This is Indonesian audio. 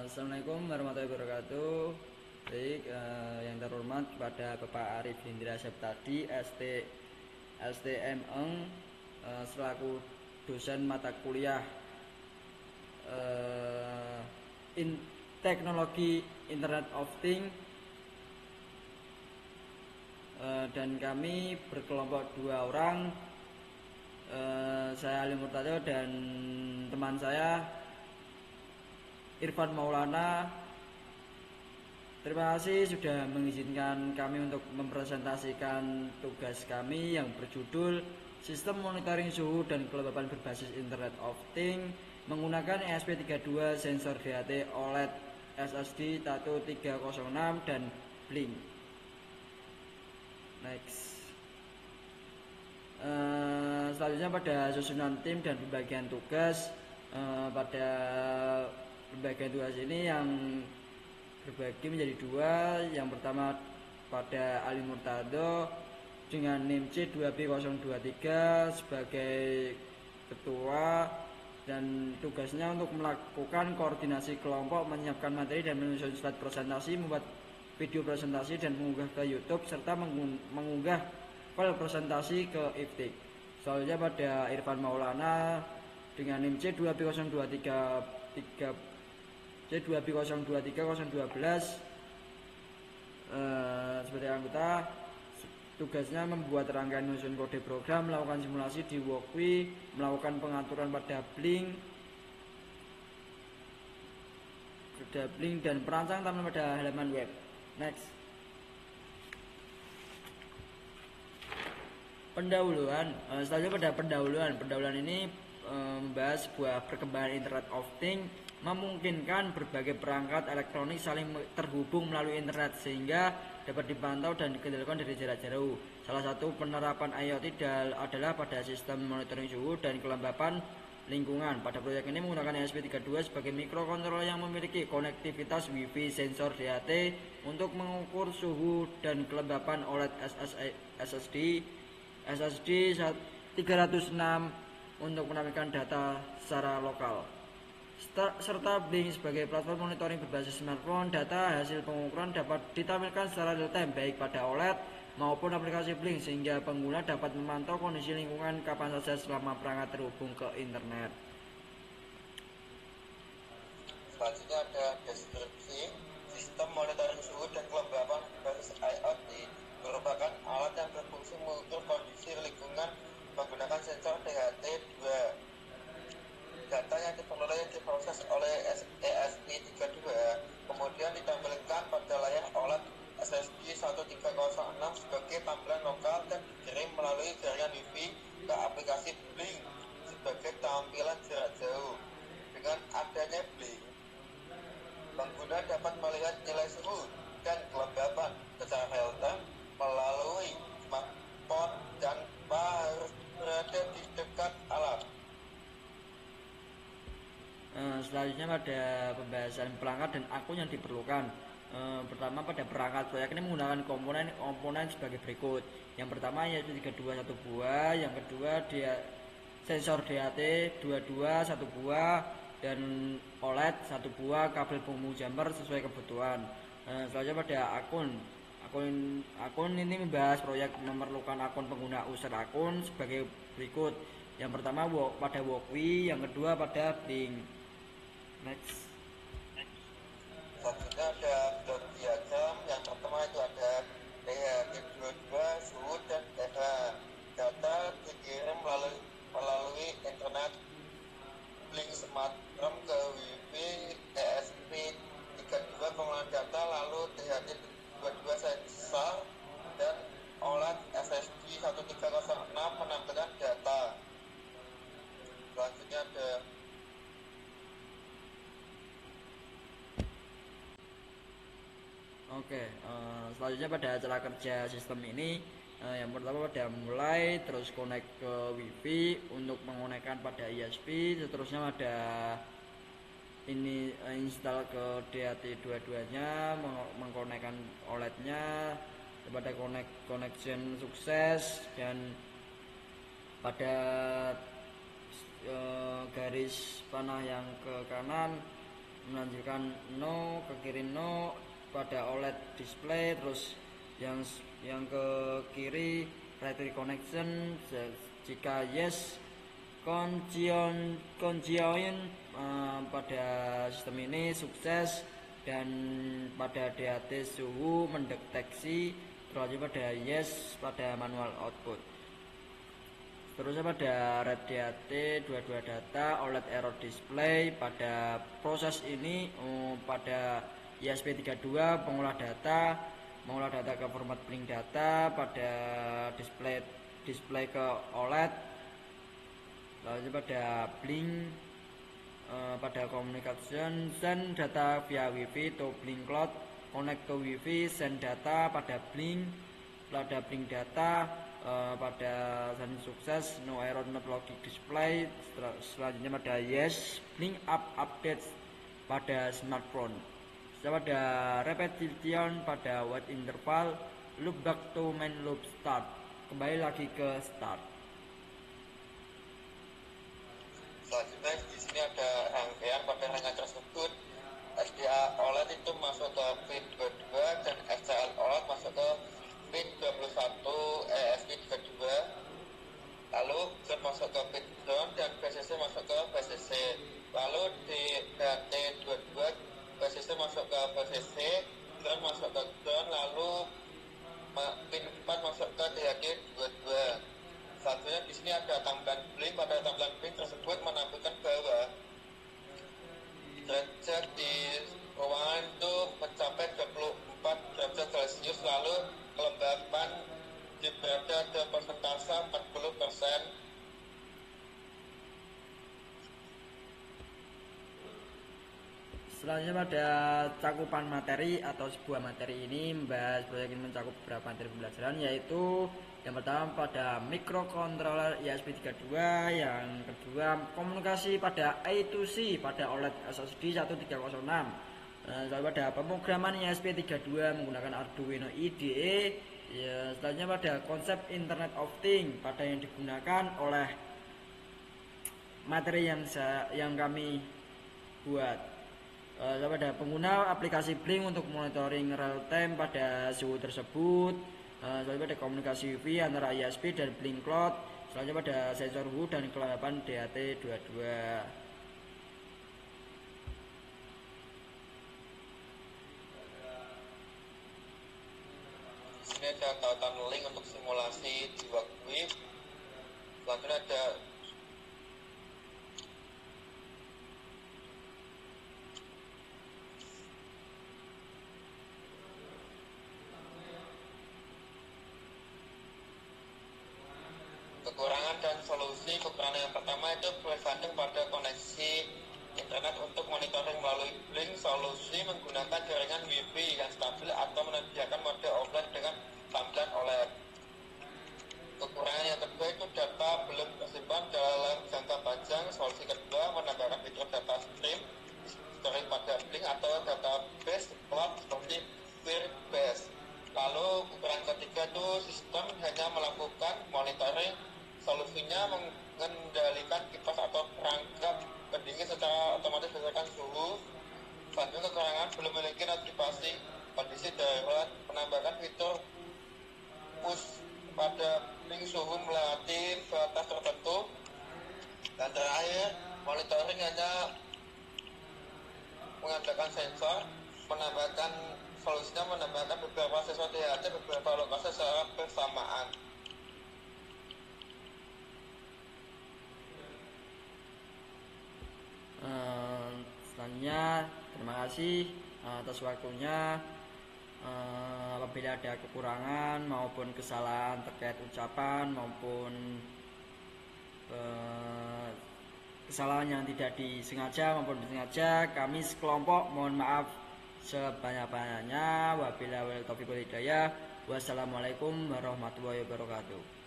Assalamualaikum warahmatullahi wabarakatuh. Baik, yang terhormat kepada Bapak Arif Hindra Septadi, STM Eng, selaku dosen mata kuliah Teknologi Internet of Things, dan kami berkelompok 2 orang, saya Ali Murtado dan teman saya Irfan Maulana. Terima kasih sudah mengizinkan kami untuk mempresentasikan tugas kami yang berjudul Sistem Monitoring Suhu dan Kelembapan Berbasis Internet of Things menggunakan ESP32 sensor DHT OLED SSD Tato 306 dan Blink. Next. Selanjutnya pada susunan tim dan pembagian tugas. Pada pembagian tugas ini yang berbagi menjadi 2. Yang pertama pada Ali Murtado dengan NIM C2B023 sebagai ketua, dan tugasnya untuk melakukan koordinasi kelompok, menyiapkan materi dan menyusun slide presentasi, membuat video presentasi dan mengunggah ke YouTube, serta mengunggah file presentasi ke Iftik. Selanjutnya pada Irfan Maulana dengan NIM C2B023 sebagai anggota, tugasnya membuat rangkaian menyusun kode program, melakukan simulasi di Walkwi, melakukan pengaturan pada Blink dan perancang tampilan pada halaman web. Next. Pendahuluan. Selanjutnya pada pendahuluan ini membahas sebuah perkembangan Internet of Things memungkinkan berbagai perangkat elektronik saling terhubung melalui internet sehingga dapat dipantau dan dikendalikan dari jarak jauh. Salah satu penerapan IoT adalah pada sistem monitoring suhu dan kelembapan lingkungan. Pada proyek ini menggunakan ESP32 sebagai mikrokontroler yang memiliki konektivitas Wi-Fi, sensor DHT untuk mengukur suhu dan kelembapan OLED SSD 306 untuk menampilkan data secara lokal, serta Blink sebagai platform monitoring berbasis smartphone. Data hasil pengukuran dapat ditampilkan secara real time baik pada OLED maupun aplikasi Blink sehingga pengguna dapat memantau kondisi lingkungan kapan saja selama perangkat terhubung ke internet. Selanjutnya ada deskripsi sistem monitoring suhu dan kelembapan berbasis IoT merupakan alat yang berfungsi mengukur kondisi lingkungan menggunakan sensor DHT2. Data yang diproses oleh ESP32 kemudian ditampilkan pada layar OLED SSD 1306 sebagai tampilan lokal dan dikirim melalui jaringan Wi-Fi ke aplikasi Blink sebagai tampilan jarak jauh. Dengan adanya Blink, pengguna dapat melihat nilai suhu dan kelembapan secara real time melalui smartphone tanpa harus berada di dekat alat. Selanjutnya pada pembahasan perangkat dan akun yang diperlukan. Pertama pada perangkat, proyek ini menggunakan komponen sebagai berikut. Yang pertama yaitu 32 1 buah, yang kedua dia sensor DHT 22 1 buah, dan OLED 1 buah, kabel penghubung jumper sesuai kebutuhan. Selanjutnya pada akun ini membahas proyek memerlukan akun pengguna user akun sebagai berikut. Yang pertama pada Walkwi, yang kedua pada Blink. Next. Selanjutnya ada blok diagram. Yang pertama itu ada DHT22 suhu dan pH. Data dikirim melalui internet Blink Smart Room ke Wi-Fi ESP32 pengolahan data, lalu DHT22 sensor dan OLED SSD 1306 menampilkan data. Selanjutnya ada selanjutnya pada cara kerja sistem ini, yang pertama pada mulai, terus connect ke Wi-Fi untuk mengonekkan pada ISP, seterusnya pada ini install ke DHT22 nya, mengkonekkan OLED-nya, pada connection sukses, dan pada garis panah yang ke kanan melanjutkan no, ke kiri no pada OLED display. Terus yang ke kiri battery connection, jika yes conjoin pada sistem ini sukses, dan pada DAT suhu mendeteksi, terus pada yes pada manual output. Terusnya pada red DAT 22 data OLED error display. Pada proses ini pada ESP32 mengolah data ke format blink data pada display ke OLED. Lalu pada blink pada communication send data via WiFi to blink cloud, connect to WiFi, send data pada blink data pada send sukses, no error not logic display. Selanjutnya pada yes blink up updates pada smartphone. Pada repetition pada wait interval, loop back to main loop start, kembali lagi ke start. Selanjutnya di sini ada rangkaian pada rangkaian tersebut. SDA OLED itu masuk ke pin 22 dan SCL OLED masuk ke pin 21 ESP32. Lalu ground masuk ke pin ground dan VCC masuk ke VCC. Lalu di DAT22 VCC masuk ke VCC, ground masuk ke ground, lalu pin 4 masuk ke DAT22. Selanjutnya di sini ada tampilan blink. Pada tampilan blink tersebut menampilkan bahwa derajat di ruangan itu mencapai 24 derajat Celcius, lalu kelembapan berada ada persentase 40%. Selanjutnya pada cakupan materi atau sebuah materi ini membahas proyek ini mencakup beberapa materi pembelajaran, yaitu yang pertama pada microcontroller ESP32, yang kedua komunikasi pada I2C pada OLED SSD 1306, lalu pada pemrograman ESP32 menggunakan Arduino IDE. Selanjutnya pada konsep Internet of Things pada yang digunakan oleh materi yang kami buat. Pada pengguna aplikasi Blink untuk monitoring real time pada suhu tersebut. Selanjutnya pada komunikasi WiFi antara ISP dan Blink Cloud. Selanjutnya pada sensor suhu dan kelembapan DAT22. Di sini ada tautan link untuk simulasi di Workwave. Selanjutnya ada kekurangan dan solusi. Kekurangan yang pertama itu bersanding pada koneksi internet untuk monitoring melalui Blink. Solusi menggunakan jaringan WiFi yang stabil atau menyediakan mode offline dengan tampilan OLED. Kekurangan yang kedua itu data belum tersimpan dalam jangka panjang. Solusi kedua menambahkan fitur data stream storing pada Blink atau database cloud seperti Firebase. Lalu kekurangan ketiga itu sistem hanya melakukan monitoring. Solusinya mengendalikan kipas atau perangkap pendingin secara otomatis berdasarkan suhu. Selanjutnya kekurangan belum memiliki notifikasi kondisi darurat, menambahkan fitur push pada ping suhu melewati batas tertentu. Dan terakhir, monitoring hanya mengandalkan sensor. Solusinya menambahkan beberapa sensor DHT beberapa lokasi secara bersamaan. Selanjutnya terima kasih atas waktunya. Apabila ada kekurangan maupun kesalahan terkait ucapan maupun kesalahan yang tidak disengaja maupun disengaja, kami sekelompok mohon maaf sebanyak-banyaknya. Wabillahi taufiq wal hidayah. Wassalamualaikum warahmatullahi wabarakatuh.